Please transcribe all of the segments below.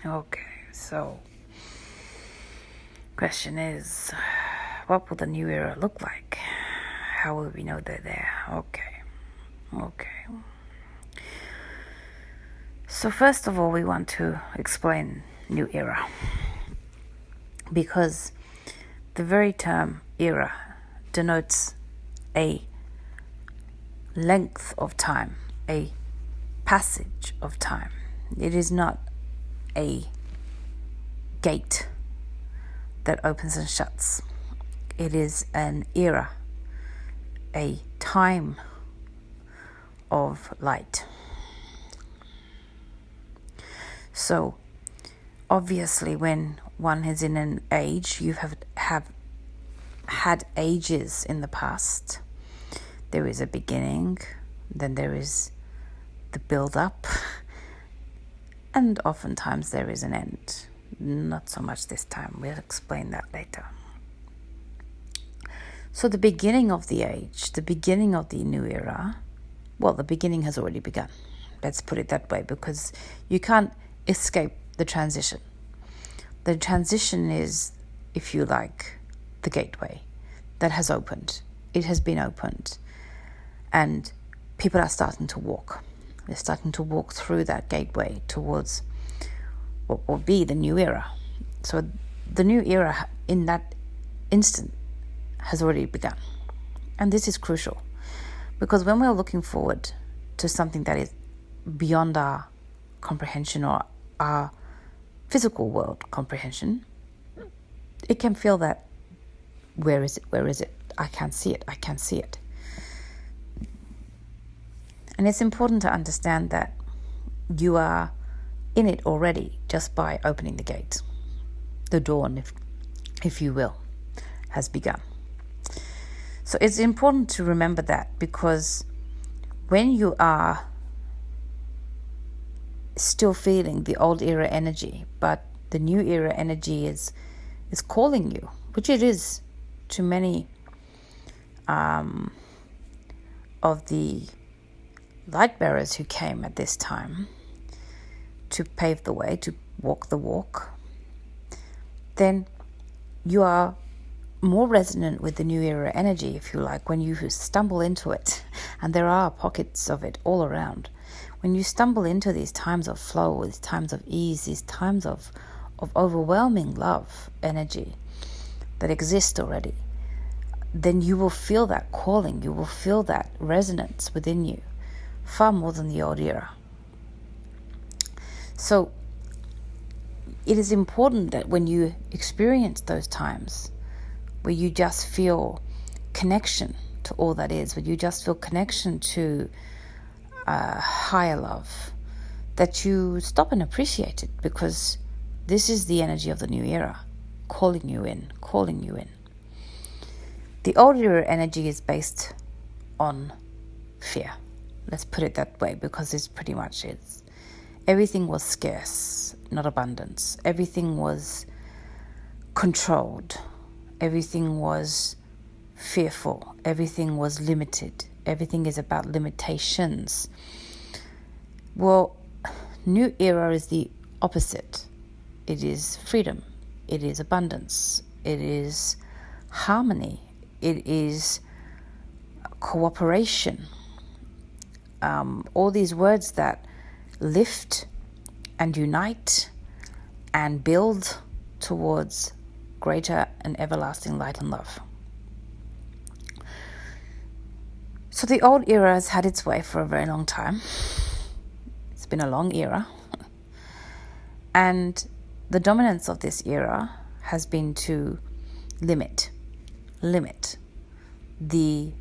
Okay, so question is, what will the new era look like? How will we know they're there? Okay. So first of all, we want to explain new era, because the very term era denotes a length of time, a passage of time. It is not a gate that opens and shuts. It is an era, a time of light. So obviously when one is in an age, you have had ages in the past. There is a beginning, then there is the build-up, and oftentimes there is an end. Not so much this time. We'll explain that later. So the beginning of the age, the beginning of the new era, well, the beginning has already begun. Let's put it that way, because you can't escape the transition. The transition is, if you like, the gateway that has opened. It has been opened. And people are starting to walk. They're starting to walk through that gateway towards what will be the new era. So the new era in that instant has already begun. And this is crucial, because when we're looking forward to something that is beyond our comprehension or our physical world comprehension, it can feel that, where is it? I can't see it. And it's important to understand that you are in it already just by opening the gate. The dawn, if you will, has begun. So it's important to remember that, because when you are still feeling the old era energy, but the new era energy is calling you, which it is to many of the light bearers who came at this time to pave the way, to walk the walk, then you are more resonant with the new era energy, if you like, when you stumble into it. And there are pockets of it all around. When you stumble into these times of flow, these times of ease, these times of overwhelming love energy that exist already, then you will feel that calling, you will feel that resonance within you, far more than the old era. So it is important that when you experience those times where you just feel connection to all that is, where you just feel connection to higher love, that you stop and appreciate it, because this is the energy of the new era, calling you in. The old era energy is based on fear. Let's put it that way, because it's pretty much it. Everything was scarce, not abundance. Everything was controlled. Everything was fearful. Everything was limited. Everything is about limitations. Well, new era is the opposite. It is freedom. It is abundance. It is harmony. It is cooperation. All these words that lift and unite and build towards greater and everlasting light and love. So the old era has had its way for a very long time. It's been a long era. And the dominance of this era has been to limit the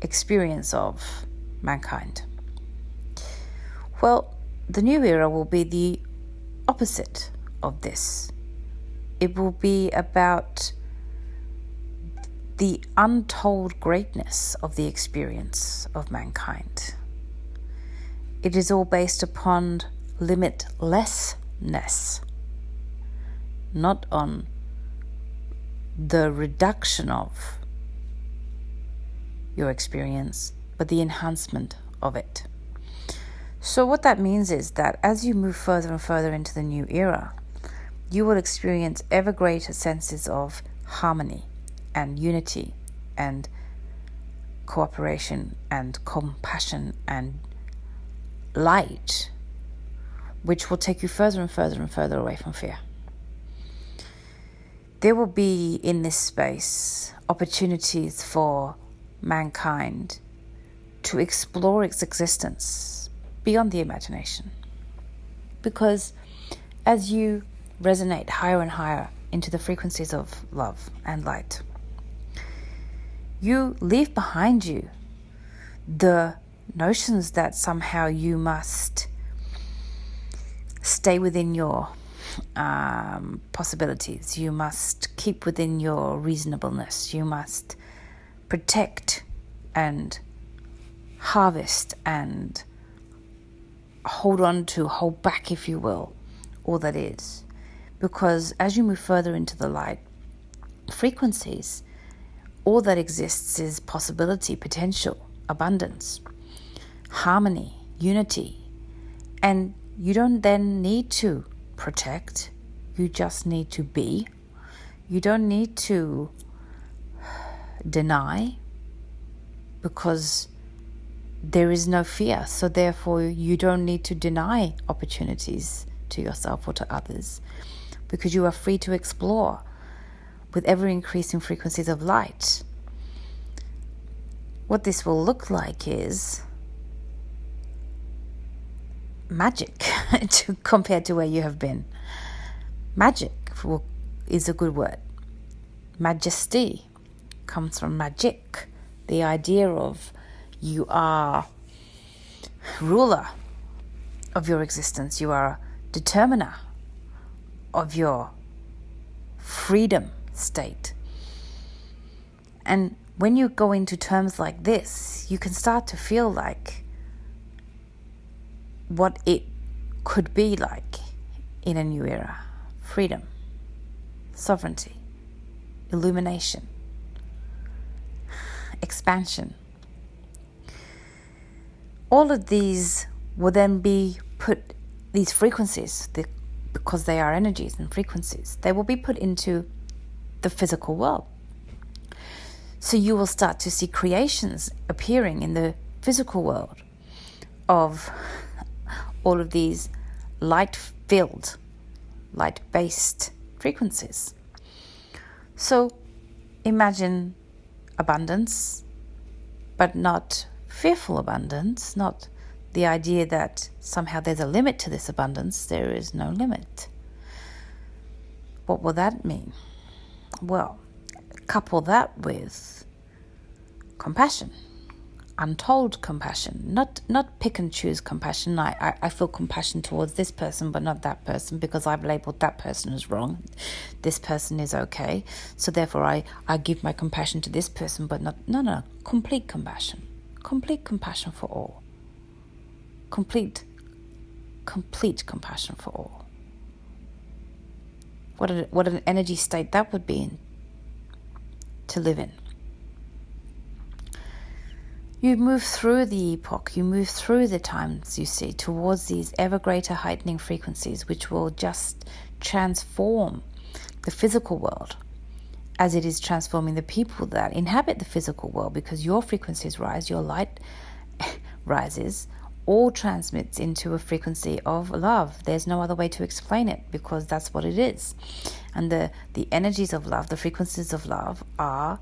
experience of mankind. Well, the new era will be the opposite of this. It will be about the untold greatness of the experience of mankind. It is all based upon limitlessness, not on the reduction of your experience, but the enhancement of it. So what that means is that as you move further and further into the new era, you will experience ever greater senses of harmony and unity and cooperation and compassion and light, which will take you further and further and further away from fear. There will be in this space opportunities for mankind to explore its existence beyond the imagination. Because as you resonate higher and higher into the frequencies of love and light, you leave behind you the notions that somehow you must stay within your possibilities. You must keep within your reasonableness. You must protect and harvest and hold back, if you will, all that is. Because as you move further into the light frequencies, all that exists is possibility, potential, abundance, harmony, unity. And you don't then need to protect. You just need to be. You don't need to deny, because there is no fear. So therefore, you don't need to deny opportunities to yourself or to others, because you are free to explore with ever-increasing frequencies of light. What this will look like is magic compared to where you have been. Magic is a good word. Majesty comes from magic, the idea of you are ruler of your existence. You are determiner of your freedom state. And when you go into terms like this, you can start to feel like what it could be like in a new era. Freedom, sovereignty, illumination, expansion. All of these will then be put, these frequencies, because they are energies and frequencies, they will be put into the physical world. So you will start to see creations appearing in the physical world of all of these light-filled, light-based frequencies. So imagine abundance, but not fearful abundance, not the idea that somehow there's a limit to this abundance. There is no limit. What will that mean? Well, couple that with compassion, untold compassion, not pick and choose compassion. I feel compassion towards this person but not that person because I've labeled that person as wrong. This person is okay, so therefore I give my compassion to this person but not. No, complete compassion for all. Complete compassion for all. What an energy state that would be in, to live in. You move through the epoch, you move through the times, you see, towards these ever greater heightening frequencies, which will just transform the physical world as it is transforming the people that inhabit the physical world, because your frequencies rise, your light rises, all transmits into a frequency of love. There's no other way to explain it, because that's what it is. And the energies of love, the frequencies of love are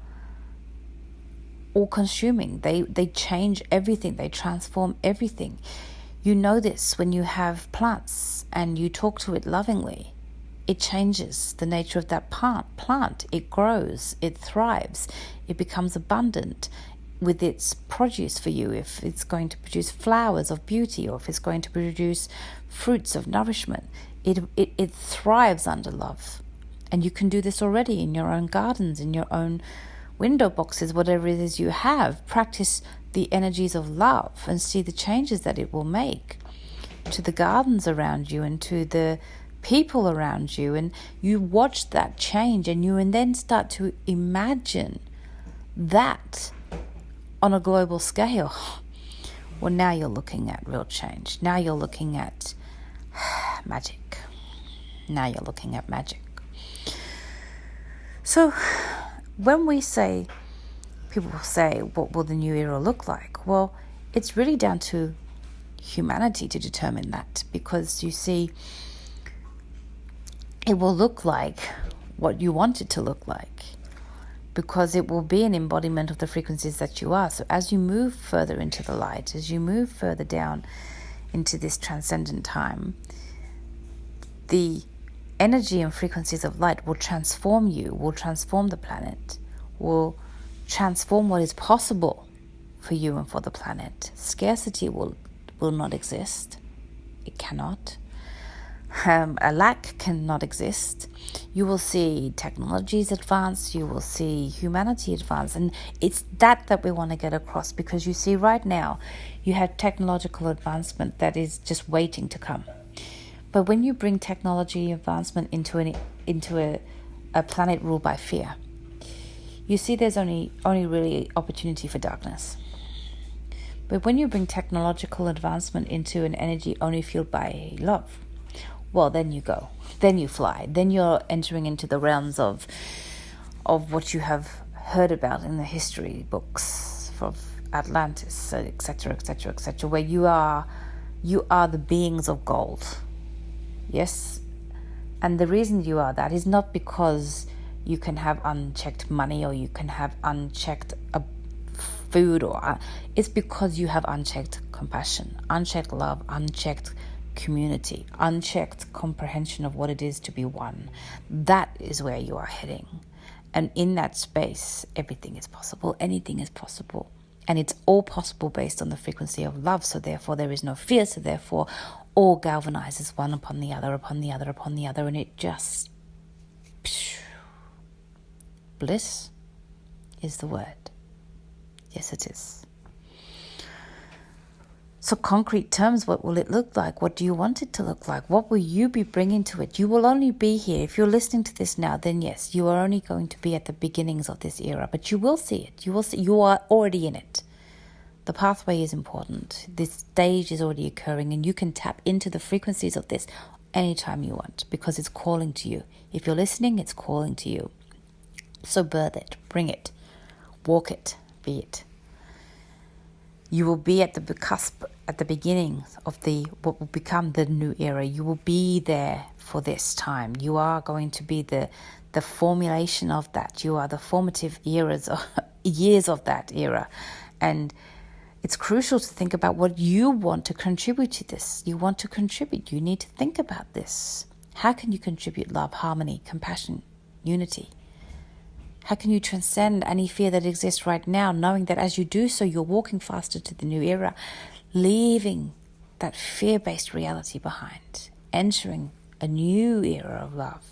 all-consuming. They change everything. They transform everything. You know this when you have plants and you talk to it lovingly. It changes the nature of that plant. It grows, it thrives, it becomes abundant with its produce for you. If it's going to produce flowers of beauty, or if it's going to produce fruits of nourishment, it thrives under love. And you can do this already in your own gardens, in your own window boxes, whatever it is you have. Practice the energies of love and see the changes that it will make to the gardens around you and to the people around you. And you watch that change, and then start to imagine that on a global scale. Well, now you're looking at real change. Now you're looking at magic. Now you're looking at magic. So when we say, people say, what will the new era look like? Well, it's really down to humanity to determine that, because you see, it will look like what you want it to look like, because it will be an embodiment of the frequencies that you are. So as you move further into the light, as you move further down into this transcendent time, the energy and frequencies of light will transform you, will transform the planet, will transform what is possible for you and for the planet. Scarcity will not exist. It cannot. A lack cannot exist. You will see technologies advance, you will see humanity advance, and it's that we want to get across, because you see right now you have technological advancement that is just waiting to come. But when you bring technology advancement into a planet ruled by fear, you see there's only really opportunity for darkness. But when you bring technological advancement into an energy only fueled by love, well, then you go. Then you fly. Then you're entering into the realms of what you have heard about in the history books of Atlantis, etc., etc., etc., where you are the beings of gold. Yes? And the reason you are that is not because you can have unchecked money or you can have unchecked food, it's because you have unchecked compassion, unchecked love, unchecked community, unchecked comprehension of what it is to be one. That is where you are heading. And in that space, everything is possible, anything is possible. And it's all possible based on the frequency of love. So therefore there is no fear. So therefore all galvanizes one upon the other, upon the other, upon the other. And it just... bliss is the word. Yes, it is. So concrete terms, what will it look like? What do you want it to look like? What will you be bringing to it? You will only be here. If you're listening to this now, then yes, you are only going to be at the beginnings of this era. But you will see it. You will see. You are already in it. The pathway is important. This stage is already occurring, and you can tap into the frequencies of this anytime you want, because it's calling to you. If you're listening, it's calling to you. So birth it, bring it, walk it, be it. You will be at the cusp, at the beginning of what will become the new era. You will be there for this time. You are going to be the formulation of that. You are the formative years of that era. And it's crucial to think about what you want to contribute to this. You want to contribute. You need to think about this. How can you contribute love, harmony, compassion, unity? How can you transcend any fear that exists right now, knowing that as you do so, you're walking faster to the new era, leaving that fear-based reality behind, entering a new era of love?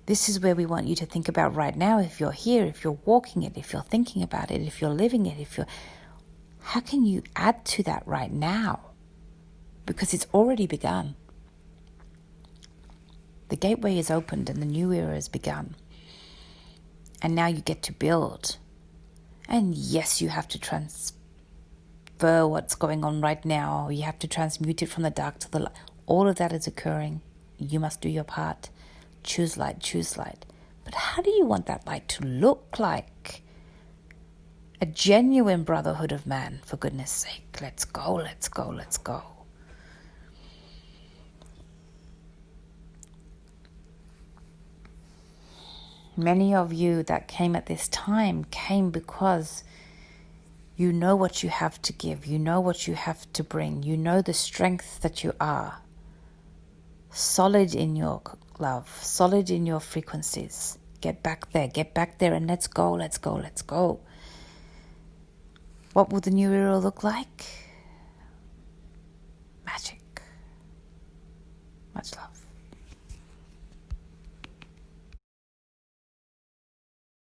This is where we want you to think about right now. If you're here, if you're walking it, if you're thinking about it, if you're living it, how can you add to that right now? Because it's already begun. The gateway is opened and the new era has begun. And now you get to build. And yes, you have to transfer what's going on right now. You have to transmute it from the dark to the light. All of that is occurring. You must do your part. Choose light, choose light. But how do you want that light to look like? A genuine brotherhood of man, for goodness sake. Let's go, let's go, let's go. Many of you that came at this time came because you know what you have to give. You know what you have to bring. You know the strength that you are. Solid in your love. Solid in your frequencies. Get back there and let's go, let's go, let's go. What will the new era look like? Magic. Much love.